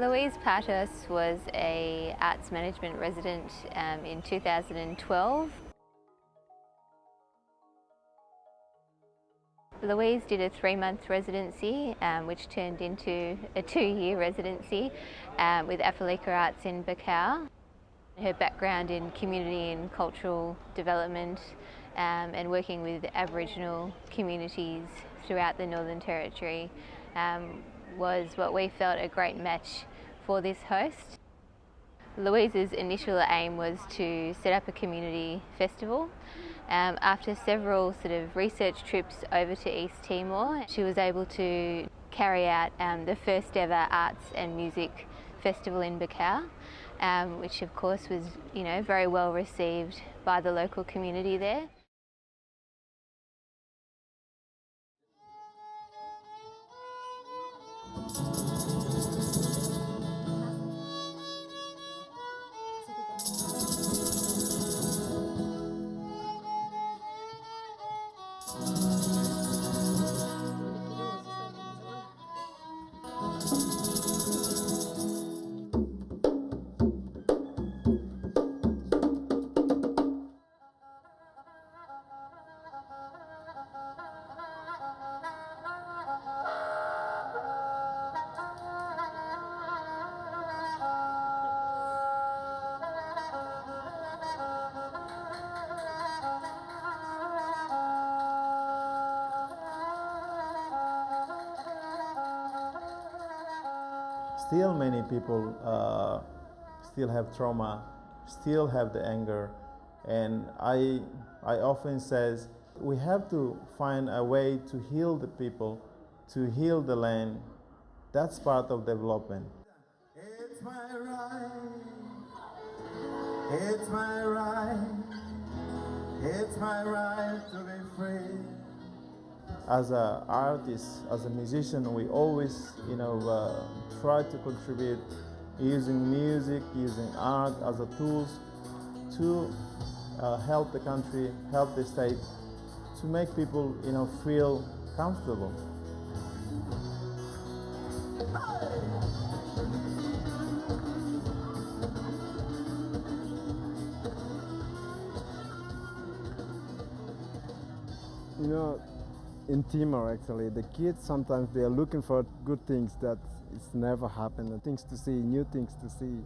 Louise Partos was an arts management resident in 2012. Louise did a 3-month residency which turned into a 2-year residency with Asialink Arts in Bacau. Her background in community and cultural development and working with Aboriginal communities throughout the Northern Territory was what we felt a great match for this host. Louise's initial aim was to set up a community festival. After several sort of research trips over to East Timor, she was able to carry out the first ever arts and music festival in Bacau, which of course was, very well received by the local community there. Still many people still have trauma, still have the anger, and I often says we have to find a way to heal the people, to heal the land. That's part of development. It's my right, it's my right, it's my right to be free. As an artist, as a musician, we always, try to contribute using music, using art as a tools to help the country, help the state, to make people, feel comfortable. In Timor, actually, the kids sometimes they are looking for good things that it's never happened, things to see, new things to see.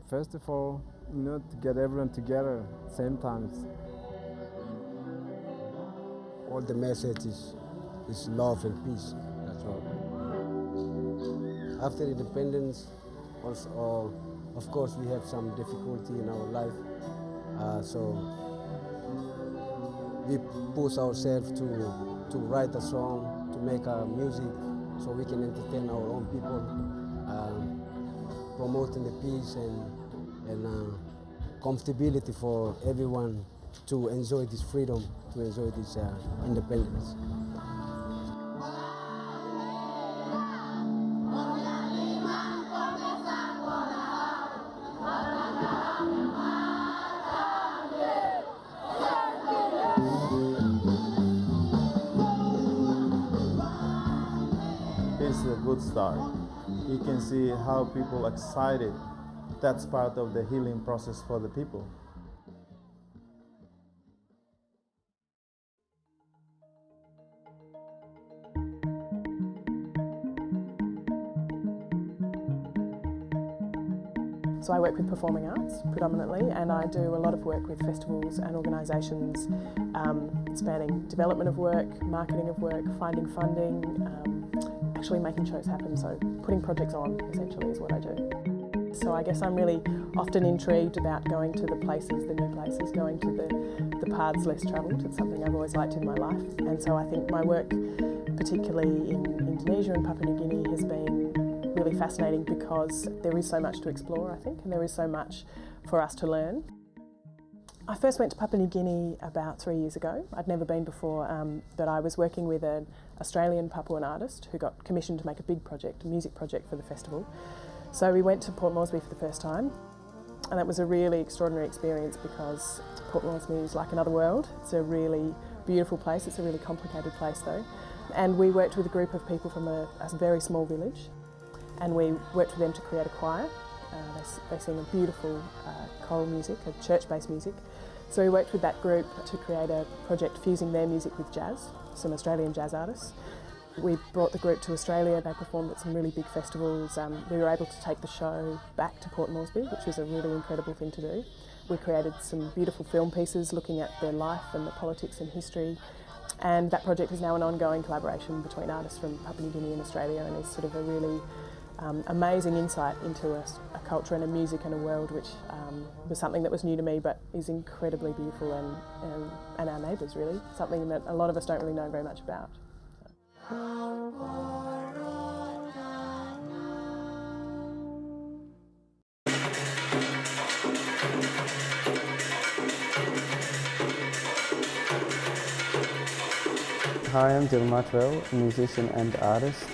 First of all, to get everyone together at the same time. All the message is love and peace. That's all. After independence, also, of course, we have some difficulty in our life, so we push ourselves to write a song, to make our music, so we can entertain our own people, promoting the peace and comfortability for everyone to enjoy this freedom, to enjoy this independence. It's a good start. You can see how people are excited. That's part of the healing process for the people. So I work with performing arts predominantly, and I do a lot of work with festivals and organisations spanning development of work, marketing of work, finding funding, actually making shows happen, so putting projects on essentially is what I do. So I guess I'm really often intrigued about going to the places, the new places, going to the paths less travelled. It's something I've always liked in my life, and so I think my work, particularly in Indonesia and Papua New Guinea, has been really fascinating because there is so much to explore, I think, and there is so much for us to learn. I first went to Papua New Guinea about 3 years ago. I'd never been before, but I was working with an Australian Papuan artist who got commissioned to make a big project, a music project for the festival. So we went to Port Moresby for the first time, and that was a really extraordinary experience because Port Moresby is like another world. It's a really beautiful place. It's a really complicated place though. And we worked with a group of people from a very small village. and we worked with them to create a choir. They sing a beautiful choral music, a church-based music. So we worked with that group to create a project fusing their music with jazz, some Australian jazz artists. We brought the group to Australia, they performed at some really big festivals. We were able to take the show back to Port Moresby, which was a really incredible thing to do. We created some beautiful film pieces looking at their life and the politics and history. And that project is now an ongoing collaboration between artists from Papua New Guinea and Australia, and is sort of a really amazing insight into a culture and a music and a world which was something that was new to me but is incredibly beautiful and our neighbours really, something that a lot of us don't really know very much about. Hi, I'm Martorell, a musician and artist.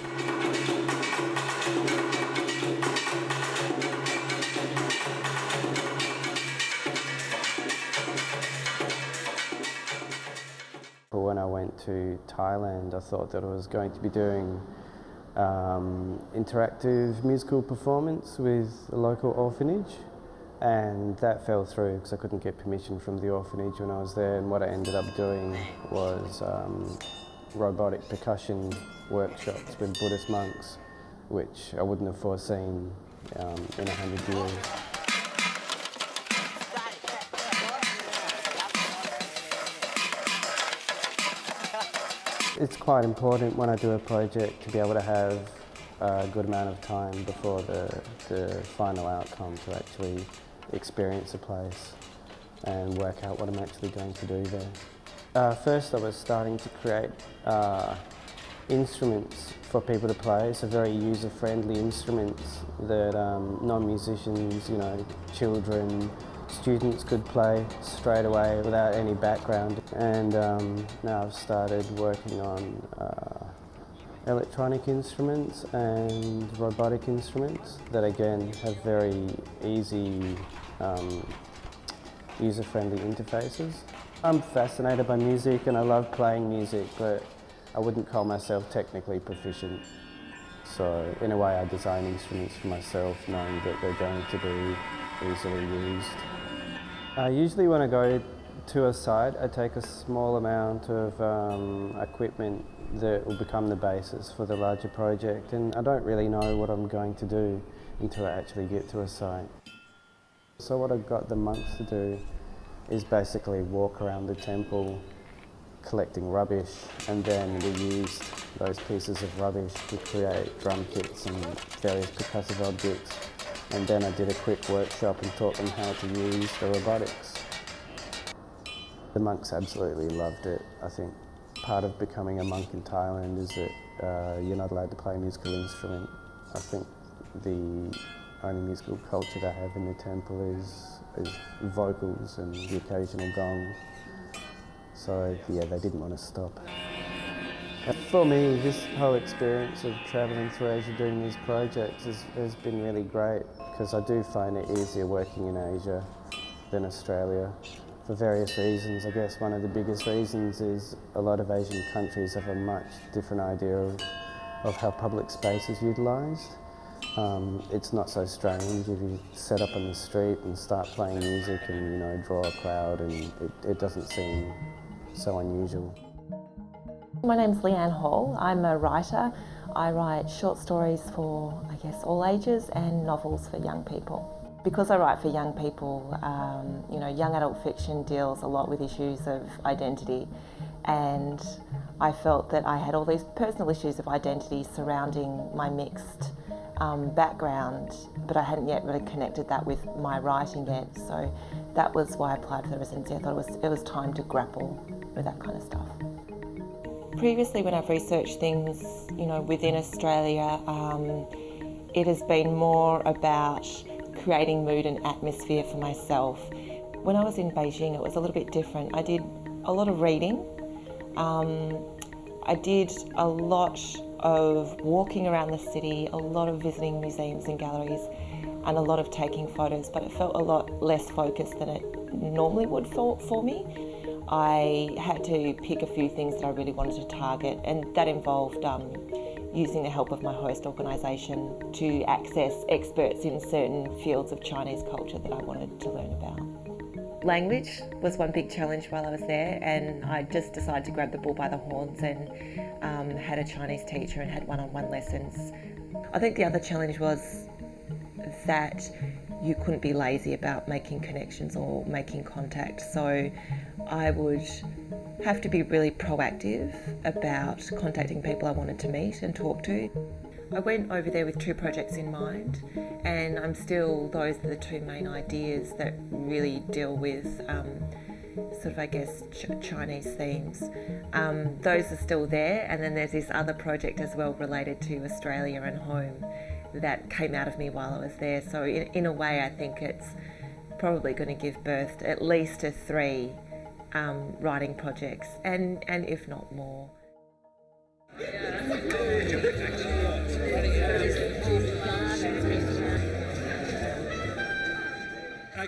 When I went to Thailand, I thought that I was going to be doing interactive musical performance with a local orphanage, and that fell through because I couldn't get permission from the orphanage when I was there, and what I ended up doing was robotic percussion workshops with Buddhist monks, which I wouldn't have foreseen in 100 years. It's quite important when I do a project to be able to have a good amount of time before the final outcome to actually experience a place and work out what I'm actually going to do there. First I was starting to create instruments for people to play, so very user-friendly instruments that non-musicians, you know, children, students could play straight away without any background. And now I've started working on electronic instruments and robotic instruments that again have very easy user-friendly interfaces. I'm fascinated by music and I love playing music, but I wouldn't call myself technically proficient. So in a way I design instruments for myself knowing that they're going to be easily used. Usually when I go to a site, I take a small amount of equipment that will become the basis for the larger project, and I don't really know what I'm going to do until I actually get to a site. So what I've got the monks to do is basically walk around the temple collecting rubbish, and then we used those pieces of rubbish to create drum kits and various percussive objects. And then I did a quick workshop and taught them how to use the robotics. The monks absolutely loved it. I think part of becoming a monk in Thailand is that you're not allowed to play a musical instrument. I think the only musical culture they have in the temple is vocals and the occasional gong. So yeah, they didn't want to stop. For me, this whole experience of travelling through Asia doing these projects has been really great, because I do find it easier working in Asia than Australia for various reasons. I guess one of the biggest reasons is a lot of Asian countries have a much different idea of how public space is utilised. It's not so strange if you set up on the street and start playing music and, you know, draw a crowd, and it doesn't seem so unusual. My name's Leanne Hall. I'm a writer. I write short stories for, I guess, all ages and novels for young people. Because I write for young people, you know, young adult fiction deals a lot with issues of identity, and I felt that I had all these personal issues of identity surrounding my mixed background, but I hadn't yet really connected that with my writing yet, so that was why I applied for the residency. I thought it was time to grapple with that kind of stuff. Previously, when I've researched things, you know, within Australia, it has been more about creating mood and atmosphere for myself. When I was in Beijing, it was a little bit different. I did a lot of reading. I did a lot of walking around the city, a lot of visiting museums and galleries, and a lot of taking photos, but it felt a lot less focused than it normally would for me. I had to pick a few things that I really wanted to target, and that involved using the help of my host organisation to access experts in certain fields of Chinese culture that I wanted to learn about. Language was one big challenge while I was there, and I just decided to grab the bull by the horns and had a Chinese teacher and had one-on-one lessons. I think the other challenge was that you couldn't be lazy about making connections or making contact, so I would have to be really proactive about contacting people I wanted to meet and talk to. I went over there with two projects in mind, and those are the two main ideas that really deal with Chinese themes. Those are still there, and then there's this other project as well related to Australia and home that came out of me while I was there. So in a way, I think it's probably going to give birth to at least to 3 writing projects, and if not more.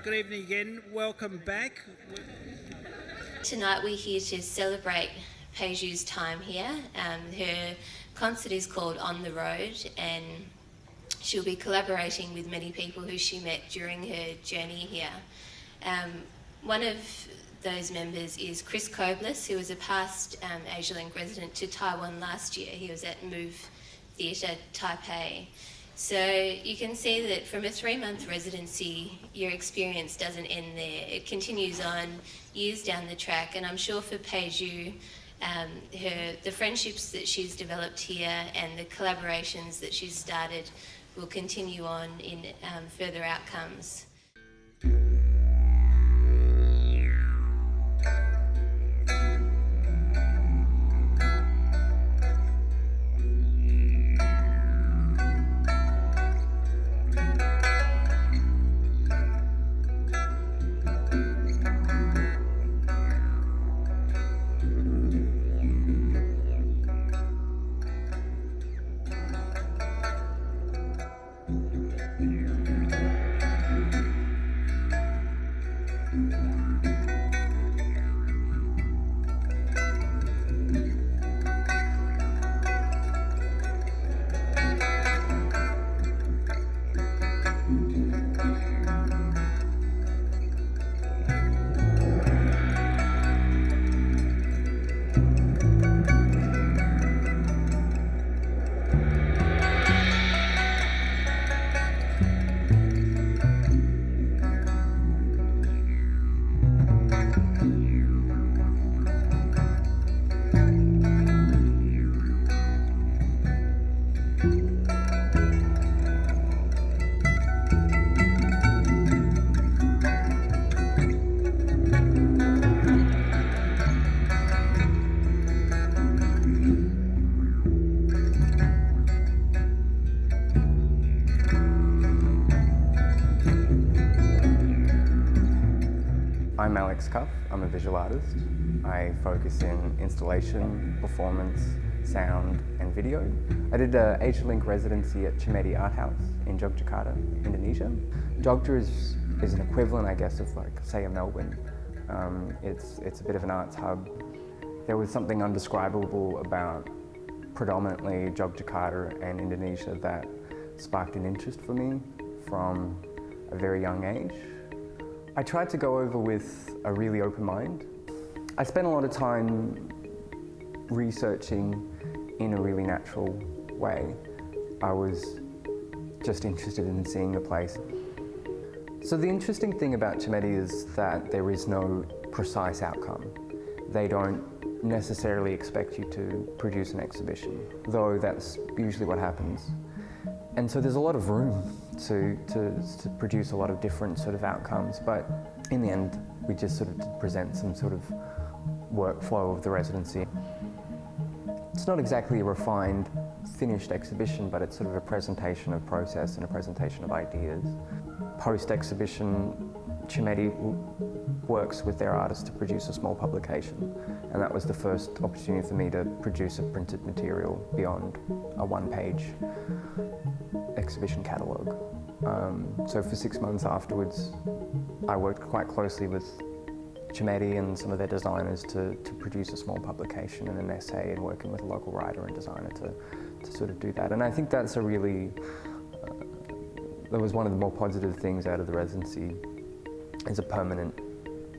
Good evening again. Welcome back. Tonight we're here to celebrate Peiju's time here. Her concert is called On the Road, and she'll be collaborating with many people who she met during her journey here. One of those members is Chris Koblis, who was a past Asialink resident to Taiwan last year. He was at Move Theatre, Taipei. So you can see that from a 3-month residency, your experience doesn't end there. It continues on years down the track, and I'm sure for Peiju, the friendships that she's developed here and the collaborations that she's started will continue on in further outcomes. I'm Cuffe. I'm a visual artist. I focus in installation, performance, sound and video. I did an Asialink residency at Cimedi Art House in Yogyakarta, Indonesia. Jogja is an equivalent, I guess, of like, say, a Melbourne. It's a bit of an arts hub. There was something undescribable about predominantly Yogyakarta and Indonesia that sparked an interest for me from a very young age. I tried to go over with a really open mind. I spent a lot of time researching in a really natural way. I was just interested in seeing the place. So the interesting thing about Cimedi is that there is no precise outcome. They don't necessarily expect you to produce an exhibition, though that's usually what happens. And so there's a lot of room to produce a lot of different sort of outcomes, but in the end, we just sort of present some sort of workflow of the residency. It's not exactly a refined, finished exhibition, but it's sort of a presentation of process and a presentation of ideas. Post-exhibition, Cimedi works with their artists to produce a small publication, and that was the first opportunity for me to produce a printed material beyond a one-page exhibition catalogue. So for 6 months afterwards, I worked quite closely with Cimedi and some of their designers to produce a small publication and an essay, and working with a local writer and designer to sort of do that. And I think that's a really, that was one of the more positive things out of the residency, is a permanent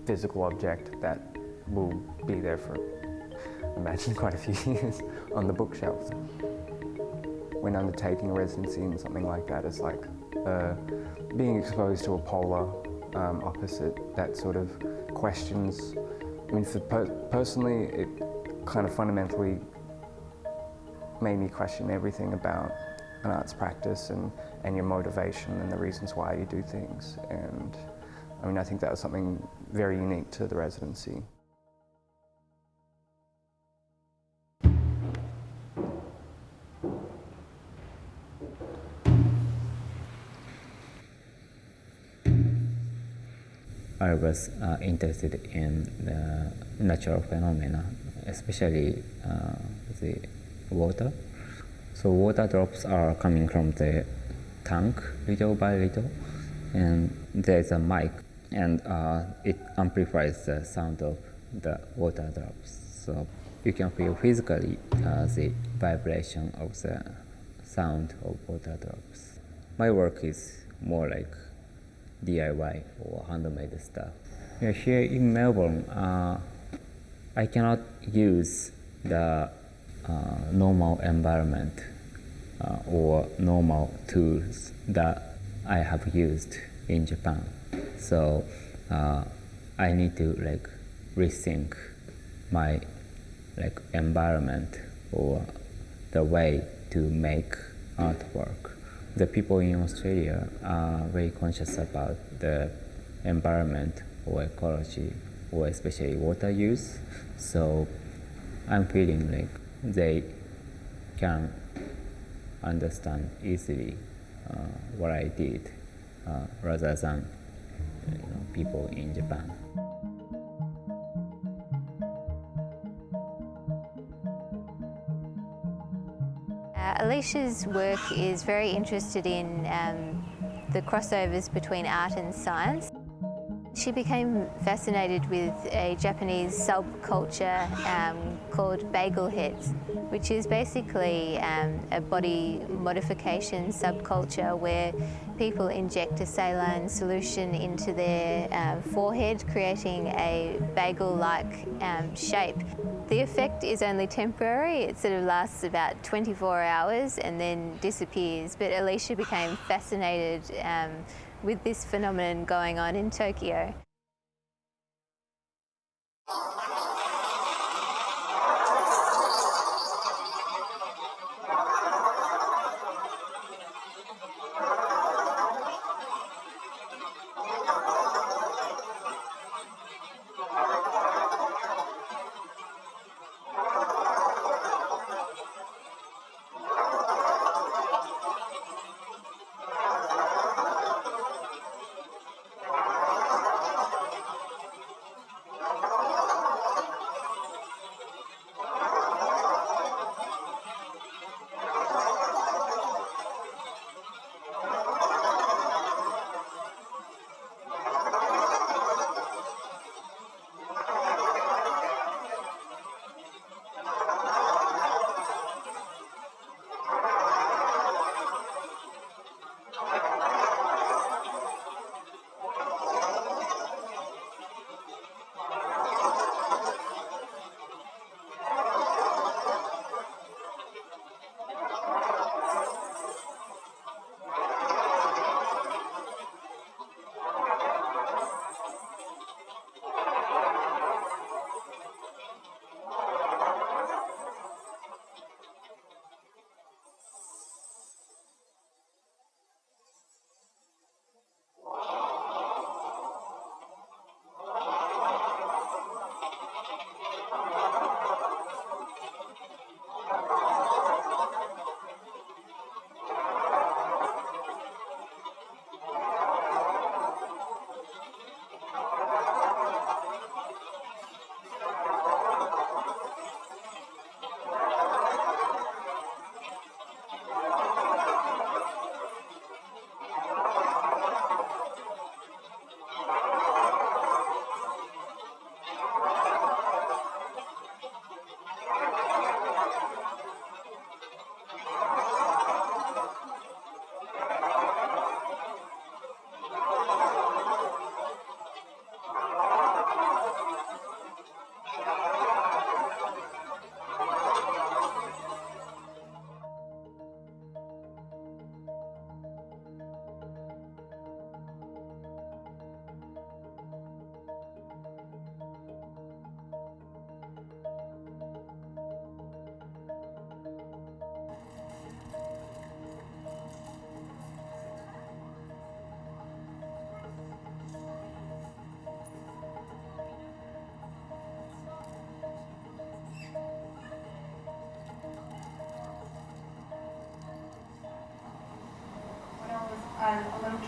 physical object that will be there for, imagine, quite a few years on the bookshelf. When undertaking a residency in something like that, it's like being exposed to a polar opposite that sort of questions. I mean, personally, it kind of fundamentally made me question everything about an arts practice and your motivation and the reasons why you do things. And I mean, I think that was something very unique to the residency. I was interested in the natural phenomena, especially the water. So water drops are coming from the tank little by little, and there's a mic, and it amplifies the sound of the water drops. So you can feel physically the vibration of the sound of water drops. My work is more like DIY or handmade stuff. Here in Melbourne, I cannot use the normal environment or normal tools that I have used in Japan. So I need to rethink my environment or the way to make artwork. The people in Australia are very conscious about the environment or ecology, or especially water use. So I'm feeling like they can understand easily what I did rather than people in Japan. Alicia's work is very interested in the crossovers between art and science. She became fascinated with a Japanese subculture called bagel heads, which is basically a body modification subculture where people inject a saline solution into their forehead, creating a bagel-like shape. The effect is only temporary. It sort of lasts about 24 hours and then disappears. But Alicia became fascinated with this phenomenon going on in Tokyo.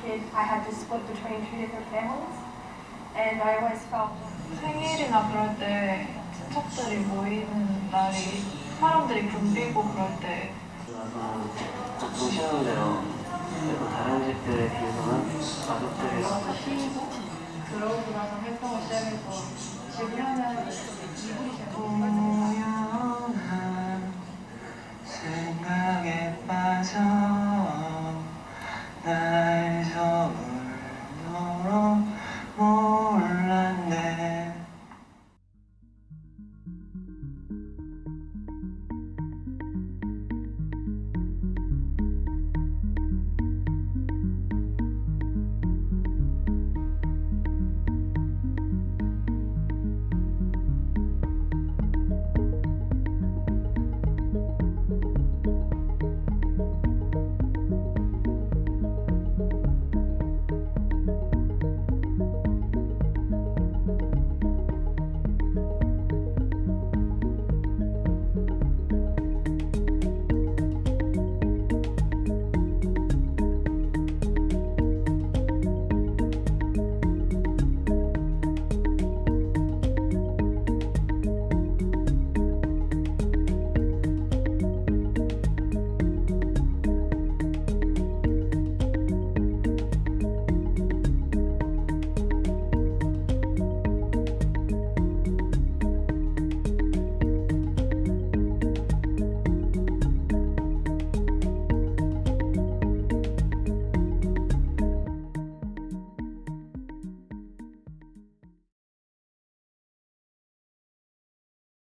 kid, I had to split between two different families, and I always felt 생일이나 그럴 때 친척들이 모이는 날이 사람들이 붐비고 그럴 때 보통 쉬는데요. 그래도 다른 집들에 비해서는 가족들이 와서 쉬고